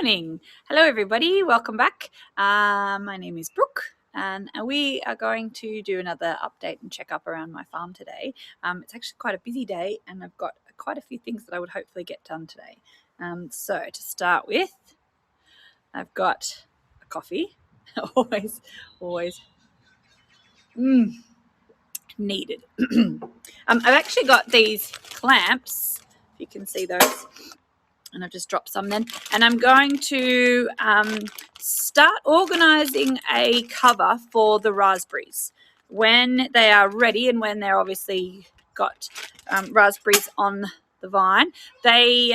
morning. Hello everybody, welcome back. My name is Brooke and we are going to do another update and check up around my farm today. It's actually quite a busy day and I've got quite a few things that I would hopefully get done today. So to start with, I've got a coffee, always needed. I've actually got these clamps, if you can see those. And I've just dropped some then. And I'm going to start organising a cover for the raspberries when they are ready and when they're obviously got raspberries on the vine. They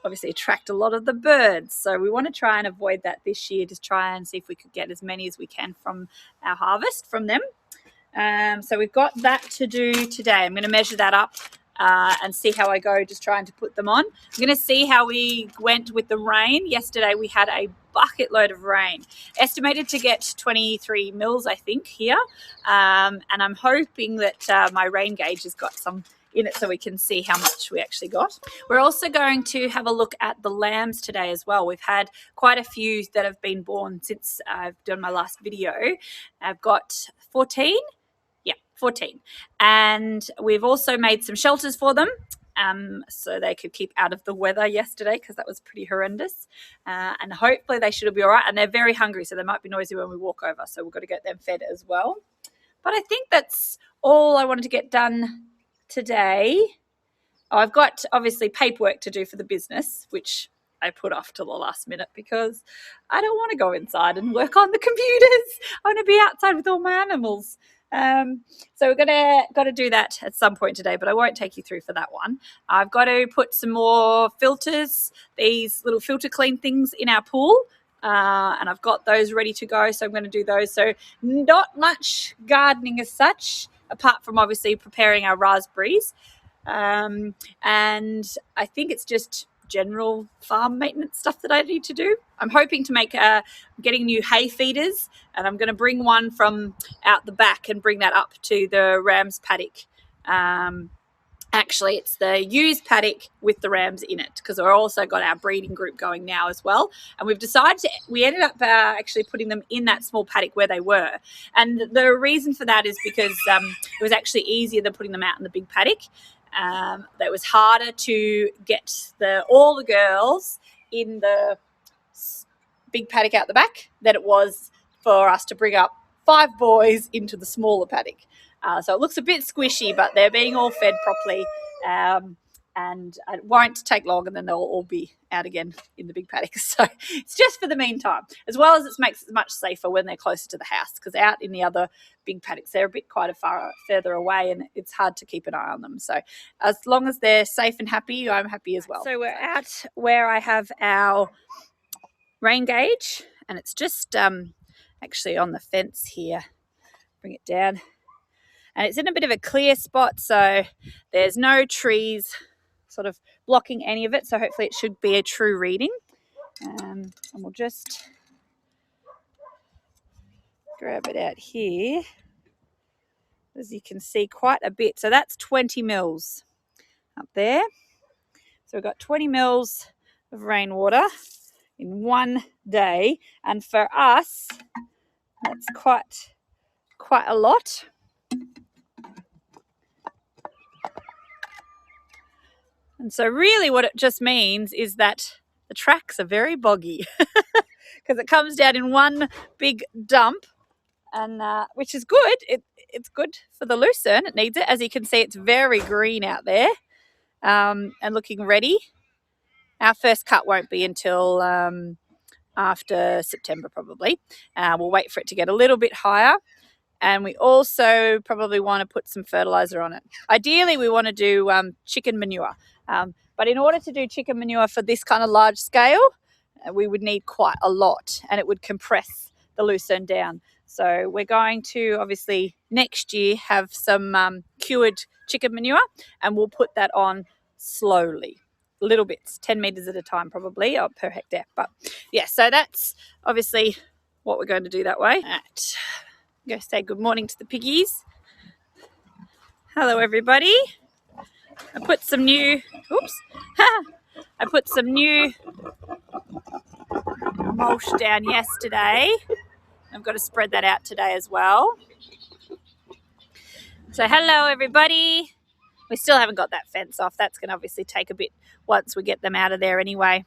obviously attract a lot of the birds. So we want to try and avoid that this year, just try and see if we could get as many as we can from our harvest from them. So we've got that to do today. I'm going to measure that up and see how I go just trying to put them on. I'm going to see how we went with the rain. Yesterday we had a bucket load of rain. Estimated to get 23 mils, I think, here. And I'm hoping that my rain gauge has got some in it so we can see how much we actually got. We're also going to have a look at the lambs today as well. We've had quite a few that have been born since I've done my last video. I've got 14. 14. And we've also made some shelters for them so they could keep out of the weather yesterday because that was pretty horrendous. And hopefully they should be all right. And they're very hungry, so they might be noisy when we walk over. So we've got to get them fed as well. But I think that's all I wanted to get done today. I've got obviously paperwork to do for the business, which I put off till the last minute because I don't want to go inside and work on the computers. I want to be outside with all my animals. So we're got to do that at some point today, but I won't take you through for that one. I've got to put some more filters, these little filter clean things in our pool, and I've got those ready to go, so I'm going to do those. So not much gardening as such, apart from obviously preparing our raspberries, and I think it's just general farm maintenance stuff that I need to do. I'm hoping to make getting new hay feeders, and I'm going to bring one from out the back and bring that up to the rams paddock. Actually, it's the ewes paddock with the rams in it because we've also got our breeding group going now as well. And we've decided we ended up actually putting them in that small paddock where they were. And the reason for that is because it was actually easier than putting them out in the big paddock. That was harder to get all the girls in the big paddock out the back than it was for us to bring up 5 boys into the smaller paddock. So it looks a bit squishy, but they're being all fed properly, and it won't take long, and then they'll all be out again in the big paddock. So it's just for the meantime, as well as it makes it much safer when they're closer to the house, because out in the other big paddocks, they're a bit quite further away, and it's hard to keep an eye on them. So as long as they're safe and happy, I'm happy as well. So we're out where I have our rain gauge, and it's just actually on the fence here. Bring it down. And it's in a bit of a clear spot, so there's no trees sort of blocking any of it. So hopefully it should be a true reading. And we'll just grab it out here. As you can see, quite a bit. So that's 20 mils up there. So we've got 20 mils of rainwater in one day. And for us, that's quite a lot. And so really what it just means is that the tracks are very boggy because it comes down in one big dump, and which is good. It's good for the lucerne. It needs it. As you can see, it's very green out there and looking ready. Our first cut won't be until after September probably. We'll wait for it to get a little bit higher. And we also probably want to put some fertilizer on it. Ideally, we want to do chicken manure. But in order to do chicken manure for this kind of large scale, we would need quite a lot, and it would compress the lucerne down. So we're going to obviously next year have some cured chicken manure, and we'll put that on slowly, little bits, 10 metres at a time probably, or per hectare. But yeah, so that's obviously what we're going to do that way. Right. I'm going to say good morning to the piggies. Hello everybody. I put some new mulch down yesterday. I've got to spread that out today as well. So hello everybody. We still haven't got that fence off. That's going to obviously take a bit once we get them out of there anyway.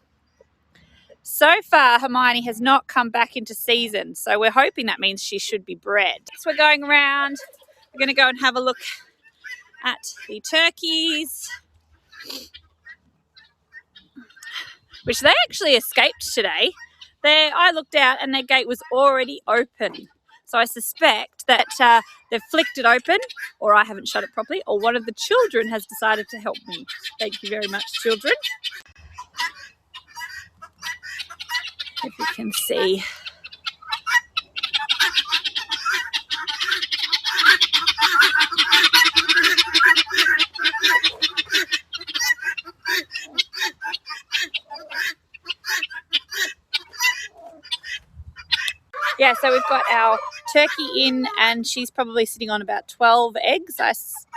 So far, Hermione has not come back into season, so we're hoping that means she should be bred. So we're going around. We're going to go and have a look at the turkeys, which they actually escaped today. I looked out and their gate was already open. So I suspect that they've flicked it open, or I haven't shut it properly, or one of the children has decided to help me. Thank you very much, children. If you can see. Yeah, so we've got our turkey in, and she's probably sitting on about 12 eggs, I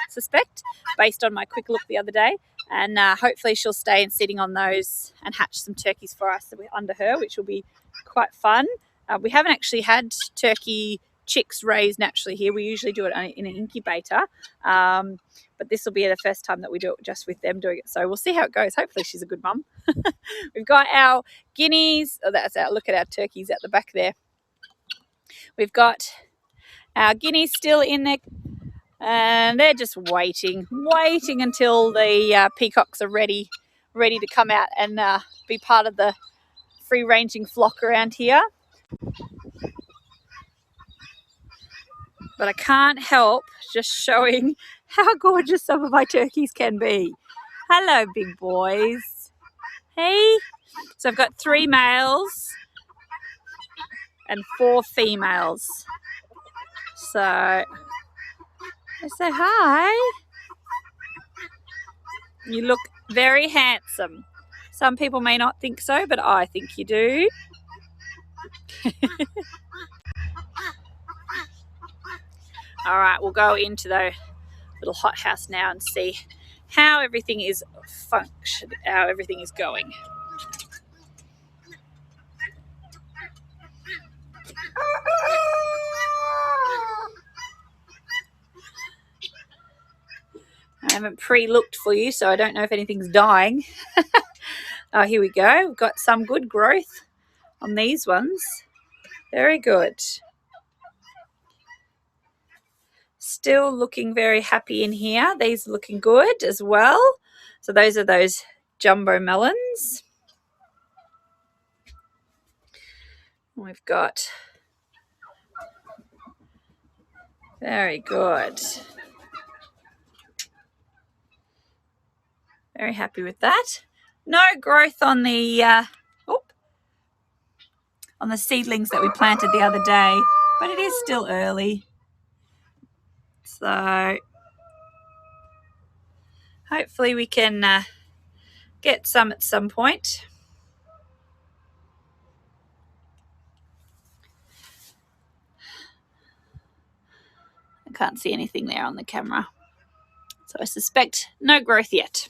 suspect, based on my quick look the other day. And hopefully she'll stay and sitting on those and hatch some turkeys for us under her, which will be quite fun. We haven't actually had turkey chicks raised naturally here. We usually do it in an incubator, but this will be the first time that we do it just with them doing it. So we'll see how it goes. Hopefully she's a good mum. We've got our guineas. Oh, that's our look at our turkeys at the back there. We've got our guineas still in there, and they're just waiting until the peacocks are ready to come out and be part of the free-ranging flock around here. But I can't help just showing how gorgeous some of my turkeys can be. Hello, big boys. Hey. So I've got 3 males and 4 females. So I say hi. You look very handsome. Some people may not think so, but I think you do. All right, we'll go into the little hothouse now and see how everything is how everything is going. I haven't pre-looked for you, so I don't know if anything's dying. Oh, here we go. We've got some good growth on these ones. Very good. Still looking very happy in here. These are looking good as well. So those are those jumbo melons. We've got very good. Very happy with that. No growth on the seedlings that we planted the other day, but it is still early. So hopefully we can get some at some point. I can't see anything there on the camera. So I suspect no growth yet.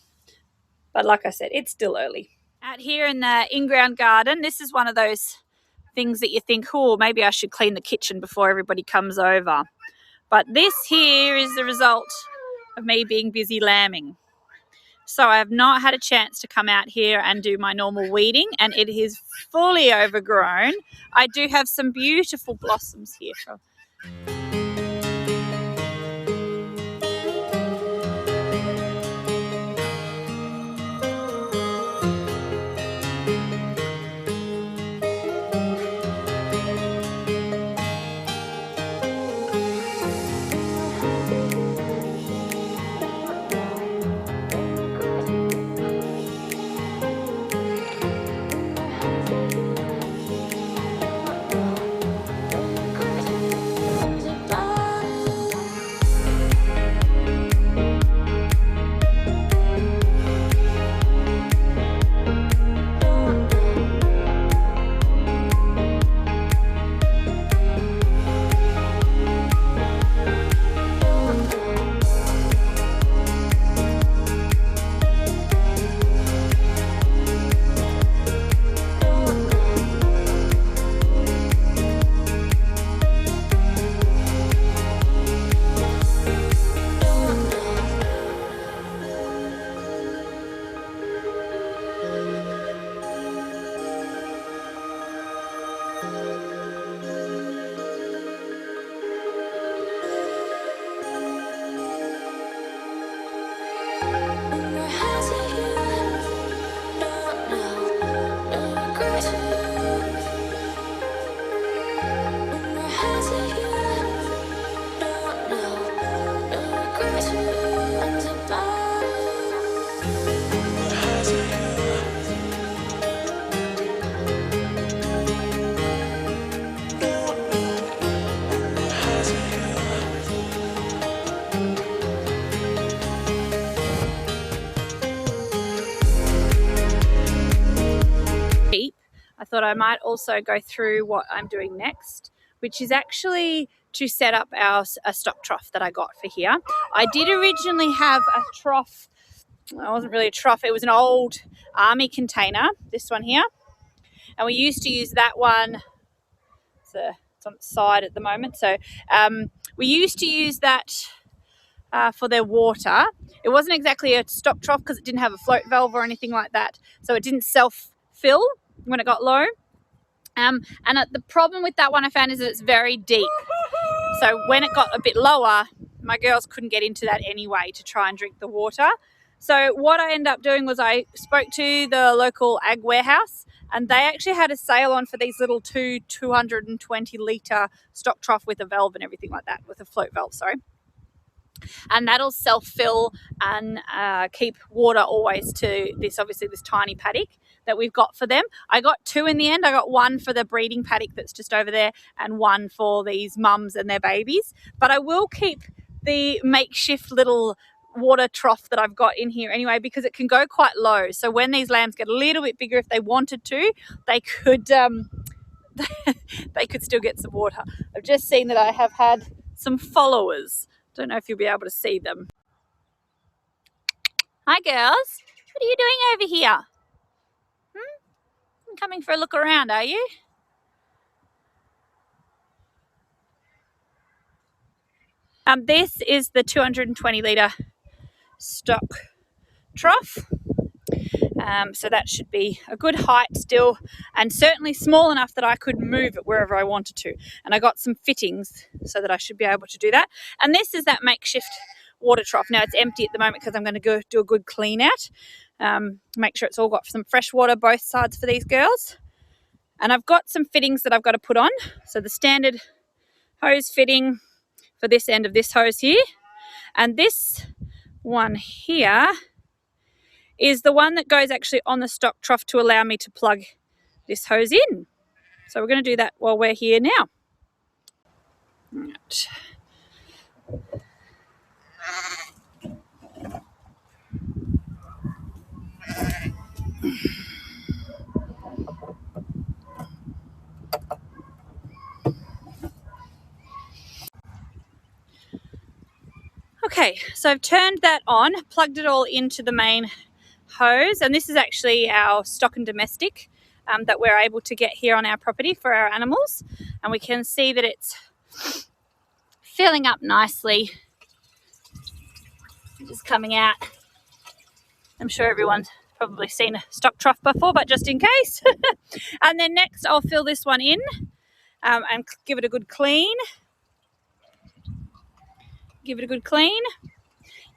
But like I said, it's still early. Out here in the in-ground garden, this is one of those things that you think, oh, maybe I should clean the kitchen before everybody comes over. But this here is the result of me being busy lambing. So I have not had a chance to come out here and do my normal weeding, and it is fully overgrown. I do have some beautiful blossoms here. I thought I might also go through what I'm doing next, which is actually to set up a stock trough that I got for here. I did originally have a trough. Well, it wasn't really a trough. It was an old army container, this one here. And we used to use that one. It's on its side at the moment. So we used to use that for their water. It wasn't exactly a stock trough because it didn't have a float valve or anything like that. So it didn't self-fill when it got low. And the problem with that one I found is that it's very deep. So when it got a bit lower, my girls couldn't get into that anyway to try and drink the water. So what I ended up doing was I spoke to the local ag warehouse, and they actually had a sale on for these little 220 litre stock trough with a valve and everything like that, with a float valve, sorry. And that'll self-fill and keep water always to this, obviously this tiny paddock that we've got for them. I got two in the end. I got one for the breeding paddock that's just over there and one for these mums and their babies. But I will keep the makeshift little water trough that I've got in here anyway, because it can go quite low. So when these lambs get a little bit bigger, if they wanted to, they could they could still get some water. I've just seen that I have had some followers. Don't know if you'll be able to see them. Hi girls, what are you doing over here? Coming for a look around, are you? This is the 220 litre stock trough. So that should be a good height still, and certainly small enough that I could move it wherever I wanted to. And I got some fittings so that I should be able to do that. And this is that makeshift water trough. Now it's empty at the moment because I'm going to go do a good clean out. Make sure it's all got some fresh water both sides for these girls. And I've got some fittings that I've got to put on. So the standard hose fitting for this end of this hose here. And this one here is the one that goes actually on the stock trough to allow me to plug this hose in. So we're going to do that while we're here now. Right. Okay, so I've turned that on, plugged it all into the main hose, and this is actually our stock and domestic that we're able to get here on our property for our animals, and we can see that it's filling up nicely, just coming out. I'm sure everyone's probably seen a stock trough before, but just in case. And then next I'll fill this one in and give it a good clean.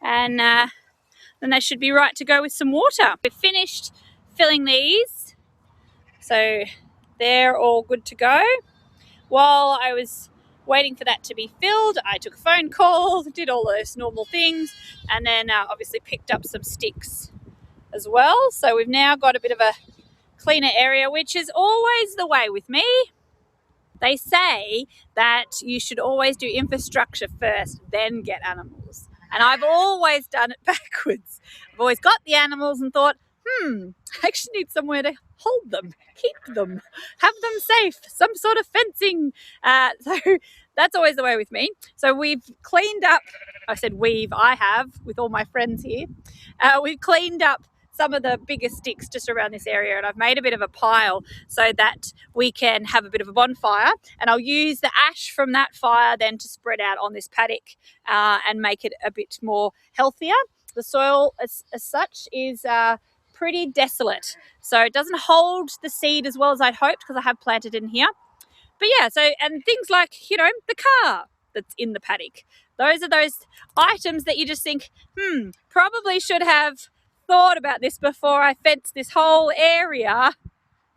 And then they should be right to go with some water. We've finished filling these, so they're all good to go. While I was waiting for that to be filled, I took a phone call, did all those normal things, and then obviously picked up some sticks as well. So we've now got a bit of a cleaner area, which is always the way with me. They say that you should always do infrastructure first, then get animals. And I've always done it backwards. I've always got the animals and thought, I actually need somewhere to hold them, keep them, have them safe, some sort of fencing. So that's always the way with me. So we've cleaned up, I have, with all my friends here. We've cleaned up some of the bigger sticks just around this area, and I've made a bit of a pile so that we can have a bit of a bonfire, and I'll use the ash from that fire then to spread out on this paddock and make it a bit more healthier. The soil as such is pretty desolate, so it doesn't hold the seed as well as I'd hoped, because I have planted in here. But yeah, so, and things like, you know, the car that's in the paddock. Those are those items that you just think, probably should have thought about this before I fenced this whole area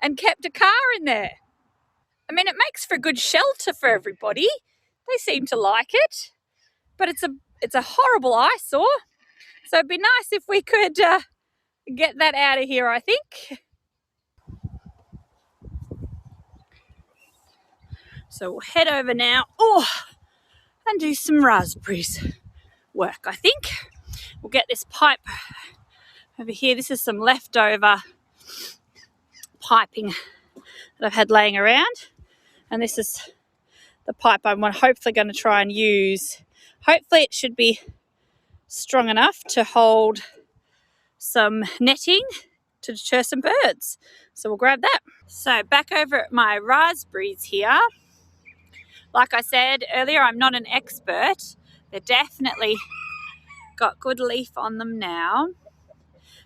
and kept a car in there. I mean, it makes for good shelter for everybody. They seem to like it, but it's a horrible eyesore. So it'd be nice if we could get that out of here, I think. So we'll head over now, and do some raspberries work, I think. We'll get this pipe over here. This is some leftover piping that I've had laying around. And this is the pipe I'm hopefully going to try and use. Hopefully it should be strong enough to hold some netting to deter some birds. So we'll grab that. So back over at my raspberries here. Like I said earlier, I'm not an expert. They're definitely got good leaf on them now.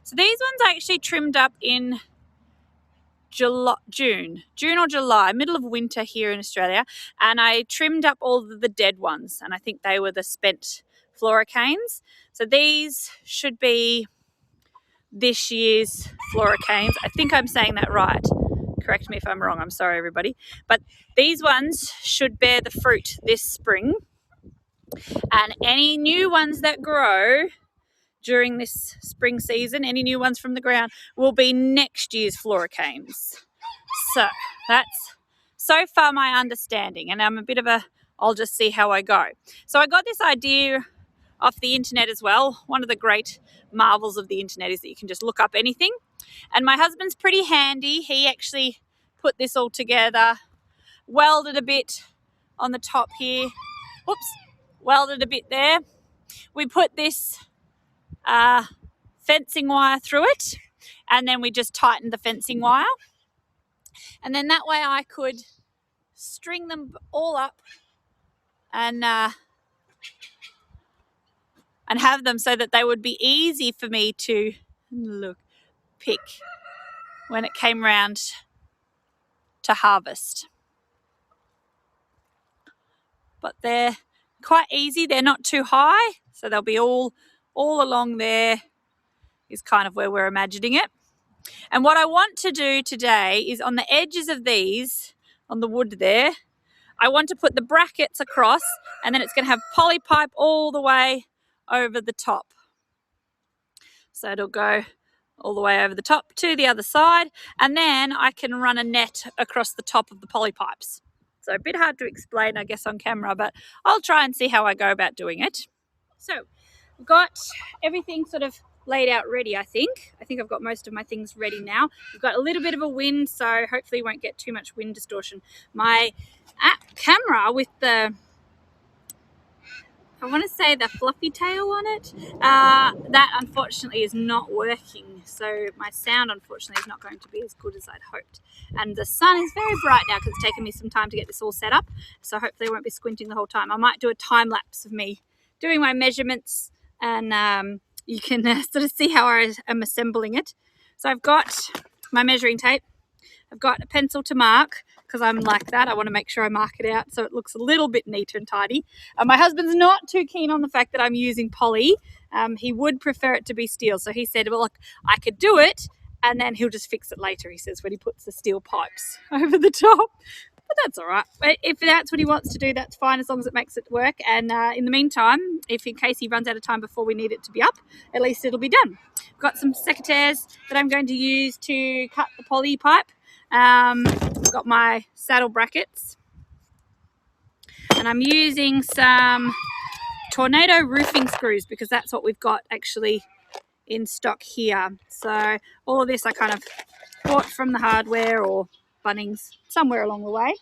So these ones I actually trimmed up in June or July, middle of winter here in Australia, and I trimmed up all of the dead ones, and I think they were the spent floricanes. So these should be this year's floricanes. I think I'm saying that right. Correct me if I'm wrong. I'm sorry, everybody. But these ones should bear the fruit this spring, and any new ones that grow during this spring season, any new ones from the ground, will be next year's floricanes. So that's so far my understanding, and I'm a bit of I'll just see how I go. So I got this idea off the internet as well. One of the great marvels of the internet is that you can just look up anything. And my husband's pretty handy. He actually put this all together, welded a bit on the top here. Whoops, welded a bit there. We put this fencing wire through it, and then we just tightened the fencing wire. And then that way I could string them all up and have them so that they would be easy for me to pick when it came round to harvest. But they're quite easy. They're not too high, so they'll be all along there is kind of where we're imagining it. And what I want to do today is on the edges of these, on the wood there, I want to put the brackets across, and then it's going to have poly pipe all the way over the top. So it'll go all the way over the top to the other side, and then I can run a net across the top of the poly pipes. So a bit hard to explain, I guess, on camera, but I'll try and see how I go about doing it. So I've got everything sort of laid out ready, I think. I've got most of my things ready now. We've got a little bit of a wind, so hopefully won't get too much wind distortion. My camera with the, I want to say the fluffy tail on it, that unfortunately is not working. So my sound unfortunately is not going to be as good as I'd hoped. And the sun is very bright now because it's taken me some time to get this all set up. So hopefully I won't be squinting the whole time. I might do a time lapse of me doing my measurements, and you can sort of see how I am assembling it. So I've got my measuring tape. I've got a pencil to mark because I'm like that. I want to make sure I mark it out so it looks a little bit neater and tidy. My husband's not too keen on the fact that I'm using poly. He would prefer it to be steel. So he said, well, look, I could do it and then he'll just fix it later, he says, when he puts the steel pipes over the top. But that's all right. If that's what he wants to do, that's fine, as long as it makes it work. And in the meantime, if in case he runs out of time before we need it to be up, at least it'll be done. I've got some secateurs that I'm going to use to cut the poly pipe. I've got my saddle brackets, and I'm using some Tornado roofing screws because that's what we've got actually in stock here. So all of this I kind of bought from the hardware or Bunnings, somewhere along the way.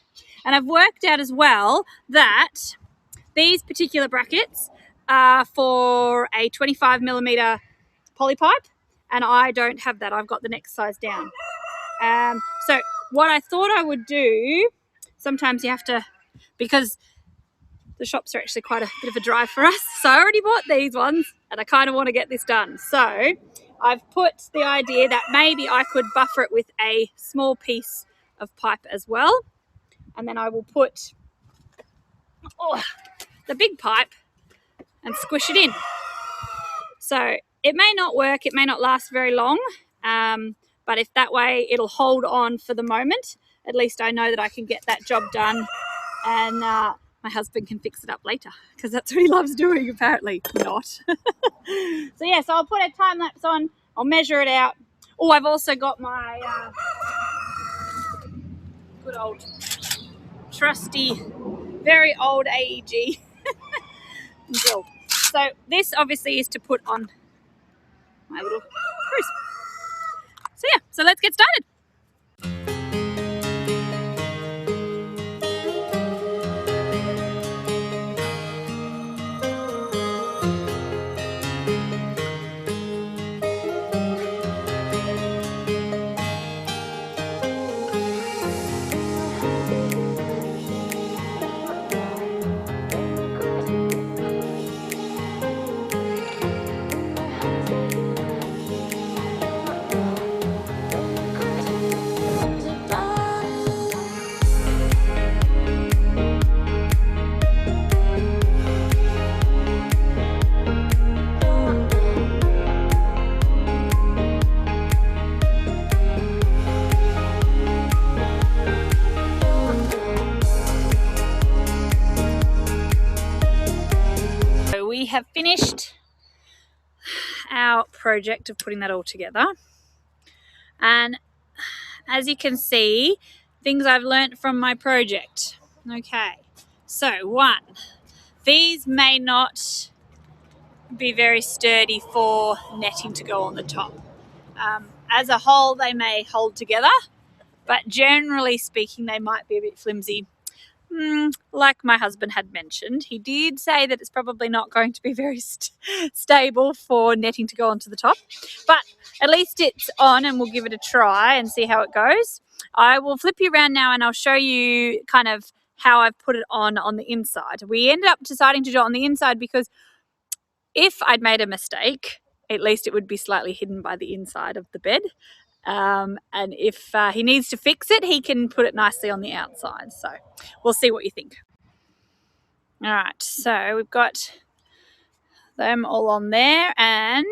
And I've worked out as well that these particular brackets are for a 25mm poly pipe, and I don't have that. I've got the next size down. So what I thought I would do, sometimes you have to, because the shops are actually quite a bit of a drive for us, so I already bought these ones and I kind of want to get this done. So I've put the idea that maybe I could buffer it with a small piece of pipe as well, and then I will put the big pipe and squish it in. So it may not work, it may not last very long, but if that way it'll hold on for the moment, at least I know that I can get that job done, and my husband can fix it up later, because that's what he loves doing, apparently not. So yeah, so I'll put a time lapse on, I'll measure it out. Oh, I've also got my good old trusty, very old AEG drill. So this obviously is to put on my little screws. So yeah, so let's get started. We have finished our project of putting that all together, and as you can see, things I've learnt from my project. Okay, so 1, these may not be very sturdy for netting to go on the top. As a whole, they may hold together, but generally speaking, they might be a bit flimsy. Like my husband had mentioned, he did say that it's probably not going to be very stable for netting to go onto the top, but at least it's on, and we'll give it a try and see how it goes. I will flip you around now and I'll show you kind of how I've put it on the inside. We ended up deciding to do it on the inside because if I'd made a mistake, at least it would be slightly hidden by the inside of the bed. And if he needs to fix it, he can put it nicely on the outside. So we'll see what you think. All right, so we've got them all on there, and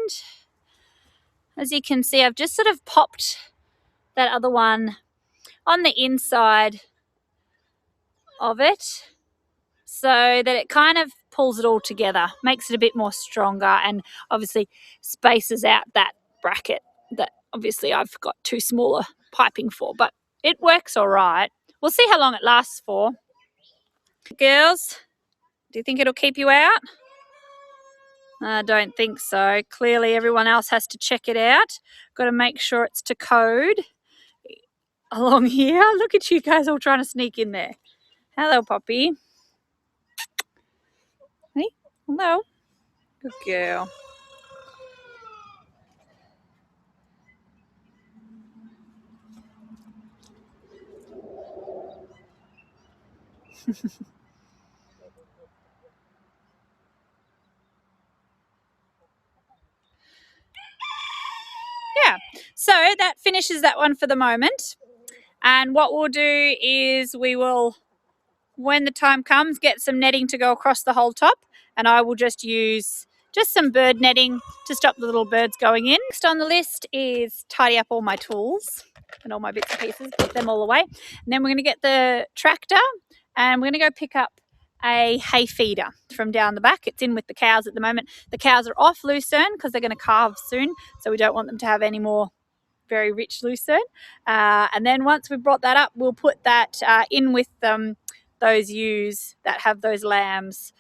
as you can see, I've just sort of popped that other one on the inside of it so that it kind of pulls it all together, makes it a bit more stronger, and obviously spaces out that bracket that obviously I've got too small a piping for, but it works all right. We'll see how long it lasts for. Girls, do you think it'll keep you out? I don't think so. Clearly everyone else has to check it out. Got to make sure it's to code along here. Look at you guys all trying to sneak in there. Hello, Poppy. Hey, hello. Good girl. Yeah, so that finishes that one for the moment. And what we'll do is we will, when the time comes, get some netting to go across the whole top, and I will just use some bird netting to stop the little birds going in. Next on the list is tidy up all my tools and all my bits and pieces, put them all away. And then we're going to get the tractor and we're going to go pick up a hay feeder from down the back. It's in with the cows at the moment. The cows are off lucerne because they're going to calve soon, so we don't want them to have any more very rich lucerne. And then once we've brought that up, we'll put that in with those ewes that have those lambs.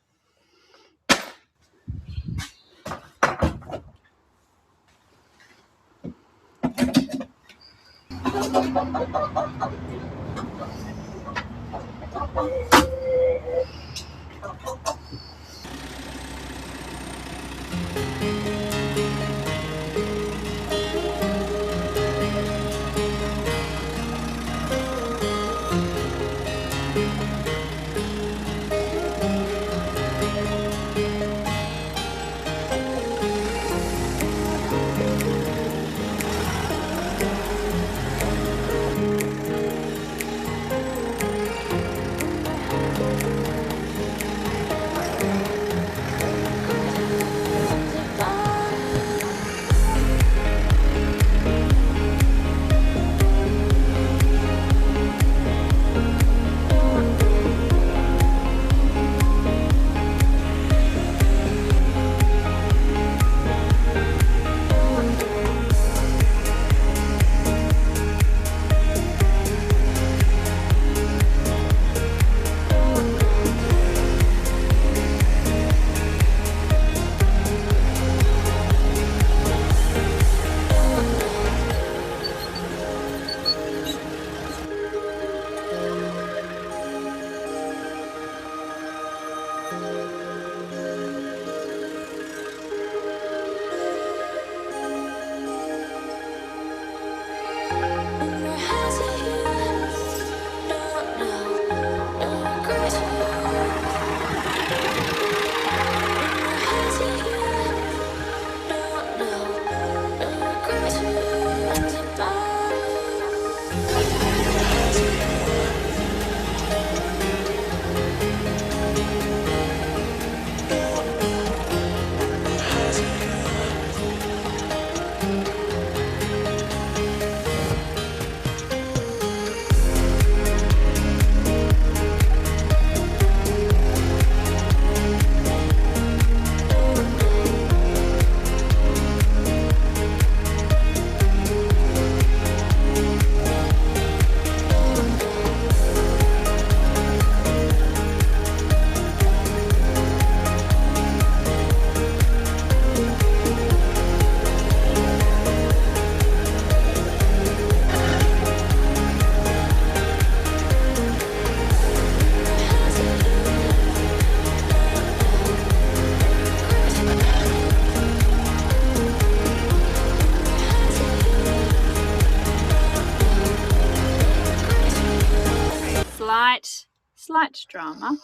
slight drama.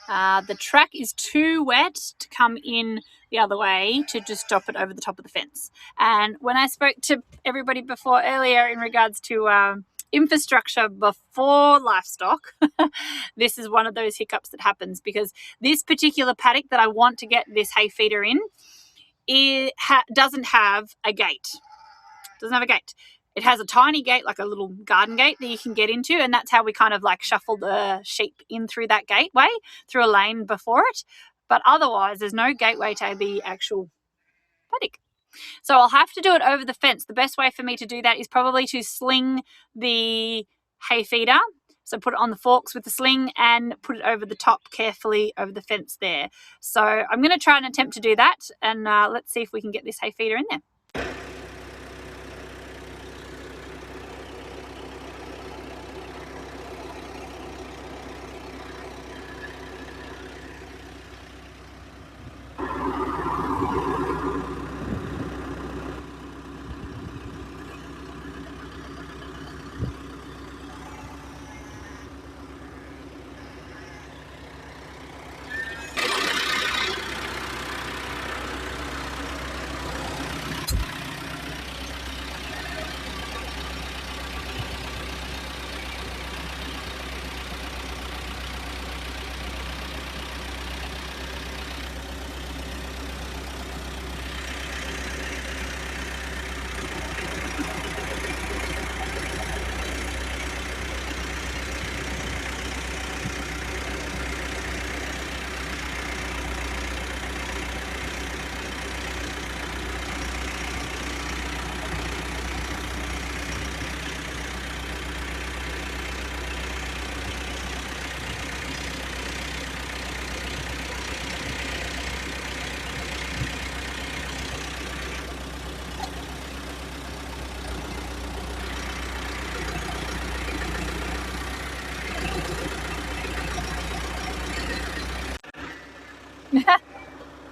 The track is too wet to come in the other way to just drop it over the top of the fence. And when I spoke to everybody before earlier in regards to infrastructure before livestock, this is one of those hiccups that happens, because this particular paddock that I want to get this hay feeder in, it doesn't have a gate. It has a tiny gate, like a little garden gate that you can get into, and that's how we kind of like shuffle the sheep in through that gateway, through a lane before it. But otherwise, there's no gateway to the actual paddock. So I'll have to do it over the fence. The best way for me to do that is probably to sling the hay feeder. So put it on the forks with the sling and put it over the top carefully over the fence there. So I'm going to try and attempt to do that, and let's see if we can get this hay feeder in there.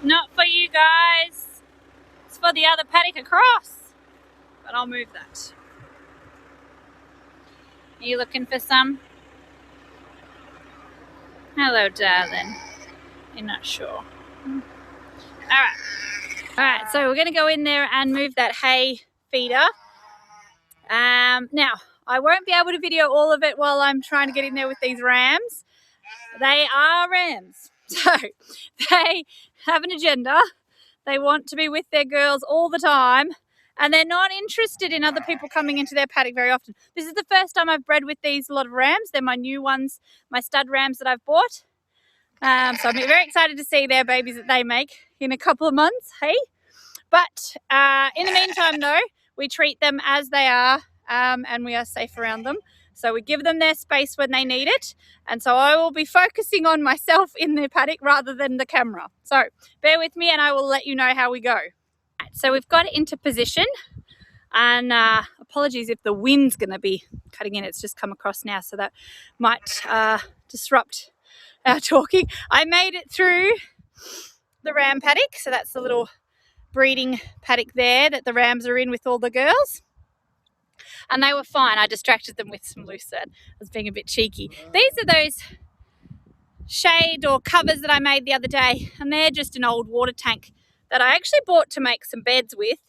Not for you guys. It's for the other paddock across. But I'll move that. Are you looking for some? Hello, darling. You're not sure. Alright, so we're going to go in there and move that hay feeder. Now, I won't be able to video all of it while I'm trying to get in there with these rams. They are rams. So they have an agenda. They want to be with their girls all the time, and they're not interested in other people coming into their paddock very often. This is the first time I've bred with these lot of rams. They're my new ones, my stud rams that I've bought. So I'm very excited to see their babies that they make in a couple of months, hey? But in the meantime, though, we treat them as they are, and we are safe around them. So we give them their space when they need it. And so I will be focusing on myself in the paddock rather than the camera. So bear with me and I will let you know how we go. So we've got it into position. And apologies if the wind's going to be cutting in. It's just come across now, so that might disrupt our talking. I made it through the ram paddock. So that's the little breeding paddock there that the rams are in with all the girls. And they were fine. I distracted them with some lucerne. I was being a bit cheeky. These are those shade or covers that I made the other day, and they're just an old water tank that I actually bought to make some beds with,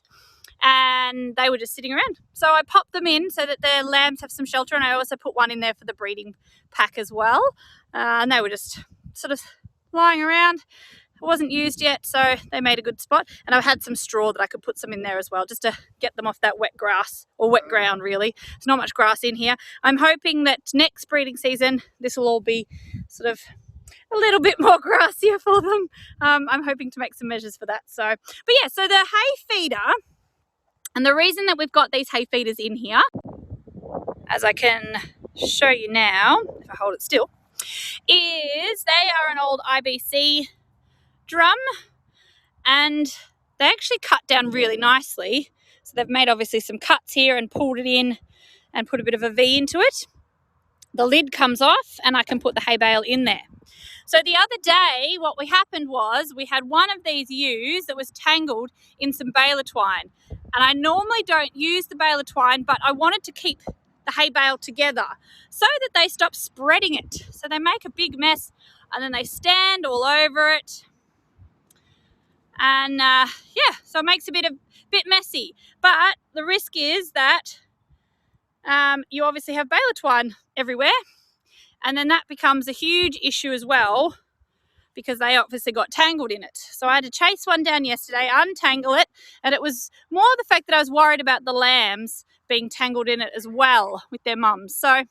and they were just sitting around. So I popped them in so that the lambs have some shelter, and I also put one in there for the breeding pack as well. And they were just sort of lying around. It wasn't used yet, so they made a good spot. And I had some straw that I could put some in there as well, just to get them off that wet grass, or wet ground really. There's not much grass in here. I'm hoping that next breeding season, this will all be sort of a little bit more grassier for them. I'm hoping to make some measures for that. So, but yeah, so the hay feeder, and the reason that we've got these hay feeders in here, as I can show you now, if I hold it still, is they are an old IBC drum, and they actually cut down really nicely. So they've made obviously some cuts here and pulled it in and put a bit of a V into it. The lid comes off and I can put the hay bale in there. So the other day what happened was we had one of these ewes that was tangled in some baler twine, and I normally don't use the baler twine, but I wanted to keep the hay bale together so that they stop spreading it. So they make a big mess and then they stand all over it. And yeah, so it makes a bit messy. But the risk is that you obviously have baler twine everywhere, and then that becomes a huge issue as well because they obviously got tangled in it. So I had to chase one down yesterday, untangle it, and it was more the fact that I was worried about the lambs being tangled in it as well with their mums. So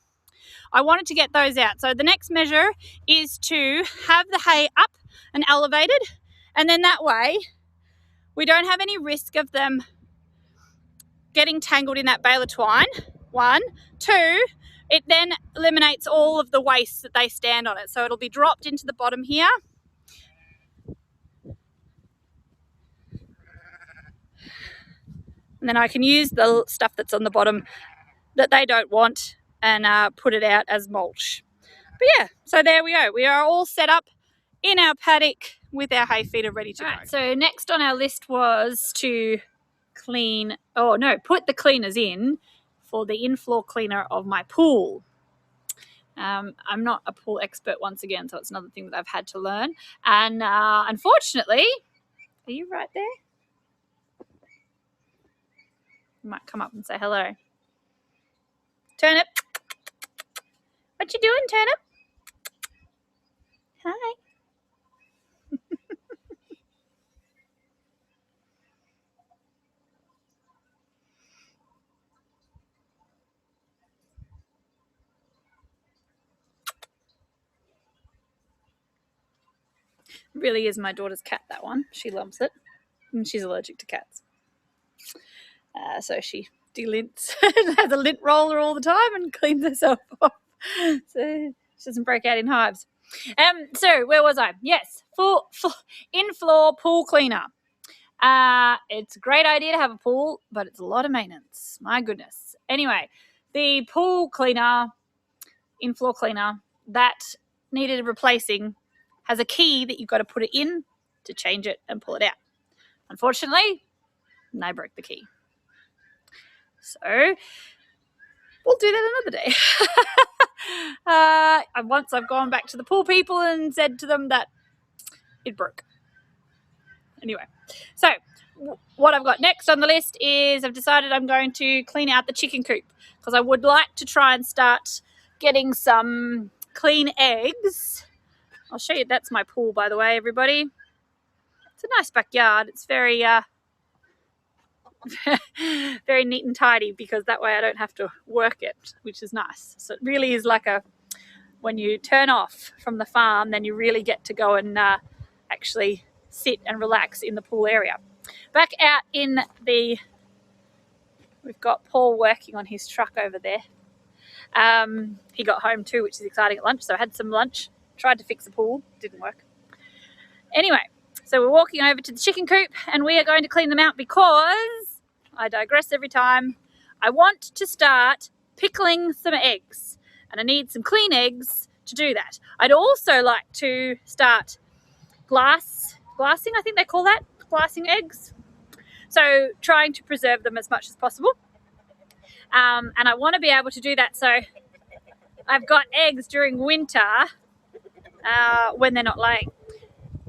I wanted to get those out. So the next measure is to have the hay up and elevated, and then that way we don't have any risk of them getting tangled in that baler twine, 1. 2, it then eliminates all of the waste that they stand on it. So it'll be dropped into the bottom here. And then I can use the stuff that's on the bottom that they don't want and put it out as mulch. But yeah, so there we go. We are all set up in our paddock with our hay feeder ready to go. So next on our list was to put the cleaners in for the in-floor cleaner of my pool. I'm not a pool expert once again, so it's another thing that I've had to learn. And unfortunately, are you right there? You might come up and say hello. Turnip. What you doing, Turnip? Hi. Really is my daughter's cat, that one. She loves it. And she's allergic to cats. So she delints and has a lint roller all the time and cleans herself off. So she doesn't break out in hives. So where was I? Yes, in-floor pool cleaner. It's a great idea to have a pool, but it's a lot of maintenance. My goodness. Anyway, the pool cleaner, in-floor cleaner, that needed replacing has a key that you've got to put it in to change it and pull it out. Unfortunately, I broke the key. So we'll do that another day. Once I've gone back to the pool people and said to them that it broke. Anyway, so what I've got next on the list is I've decided I'm going to clean out the chicken coop because I would like to try and start getting some clean eggs. I'll show you. That's my pool, by the way, everybody. It's a nice backyard. It's very very neat and tidy because that way I don't have to work it, which is nice. So it really is like when you turn off from the farm, then you really get to go and actually sit and relax in the pool area. Back out in we've got Paul working on his truck over there. He got home too, which is exciting at lunch. So I had some lunch, tried to fix the pool, didn't work. Anyway, so we're walking over to the chicken coop and we are going to clean them out because I digress every time. I want to start pickling some eggs and I need some clean eggs to do that. I'd also like to start glassing, I think they call that, glassing eggs. So trying to preserve them as much as possible. And I want to be able to do that so I've got eggs during winter when they're not laying.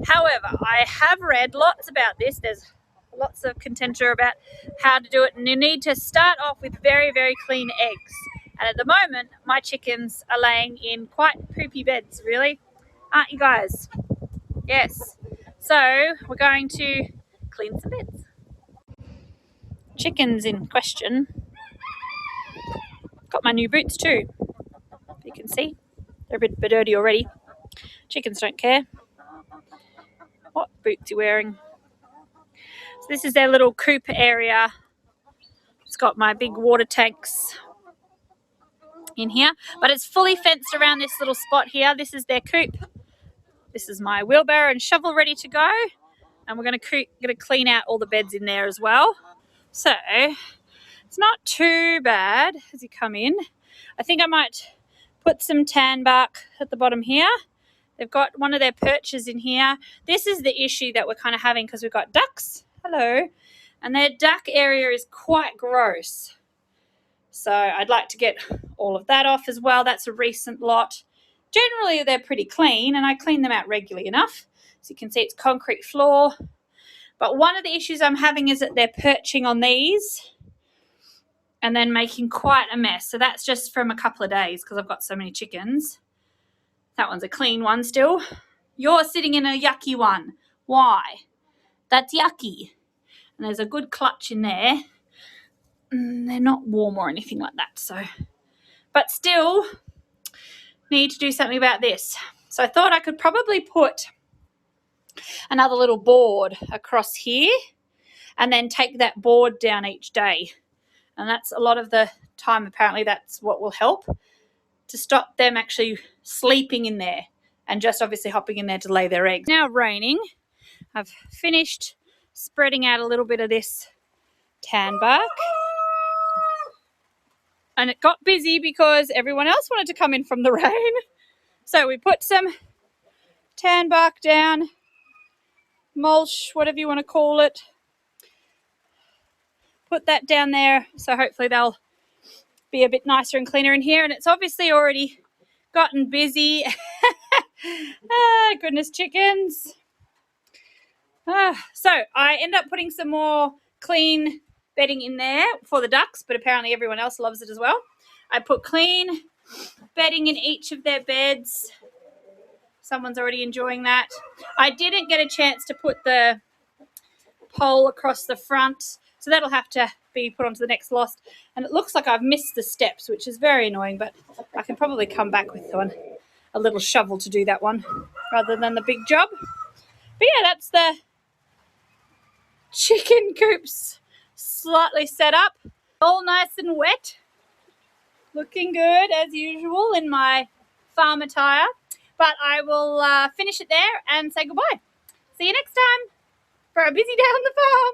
However, I have read lots about this. There's lots of contention about how to do it, and you need to start off with very, very clean eggs. And at the moment, my chickens are laying in quite poopy beds, really. Aren't you guys? Yes. So we're going to clean some beds. Chickens in question. Got my new boots too. You can see they're a bit dirty already. Chickens don't care what boots you're wearing. So this is their little coop area. It's got my big water tanks in here, but it's fully fenced around this little spot here. This is their coop. This is my wheelbarrow and shovel ready to go, and we're going to clean out all the beds in there as well. So it's not too bad as you come in. I think I might put some tan bark at the bottom here. They've got one of their perches in here. This is the issue that we're kind of having because we've got ducks. Hello. And their duck area is quite gross. So I'd like to get all of that off as well. That's a recent lot. Generally, they're pretty clean, and I clean them out regularly enough. So you can see it's concrete floor. But one of the issues I'm having is that they're perching on these and then making quite a mess. So that's just from a couple of days because I've got so many chickens. That one's a clean one still. You're sitting in a yucky one. Why? That's yucky. And there's a good clutch in there. They're not warm or anything like that. So, but still need to do something about this. So I thought I could probably put another little board across here and then take that board down each day. And that's a lot of the time, apparently that's what will help to stop them actually sleeping in there and just obviously hopping in there to lay their eggs. Now raining. I've finished spreading out a little bit of this tan bark. And it got busy because everyone else wanted to come in from the rain. So we put some tan bark down, mulch, whatever you want to call it. Put that down there, so hopefully they'll be a bit nicer and cleaner in here. And it's obviously already gotten busy. Goodness, chickens. So I end up putting some more clean bedding in there for the ducks, but apparently everyone else loves it as well. I put clean bedding in each of their beds. Someone's already enjoying that. I didn't get a chance to put the pole across the front, so that'll have to be put onto the next lost. And it looks like I've missed the steps, which is very annoying, but I can probably come back with a little shovel to do that one rather than the big job. But yeah, that's the chicken coops slightly set up. All nice and wet. Looking good as usual in my farm attire. But I will finish it there and say goodbye. See you next time for a busy day on the farm.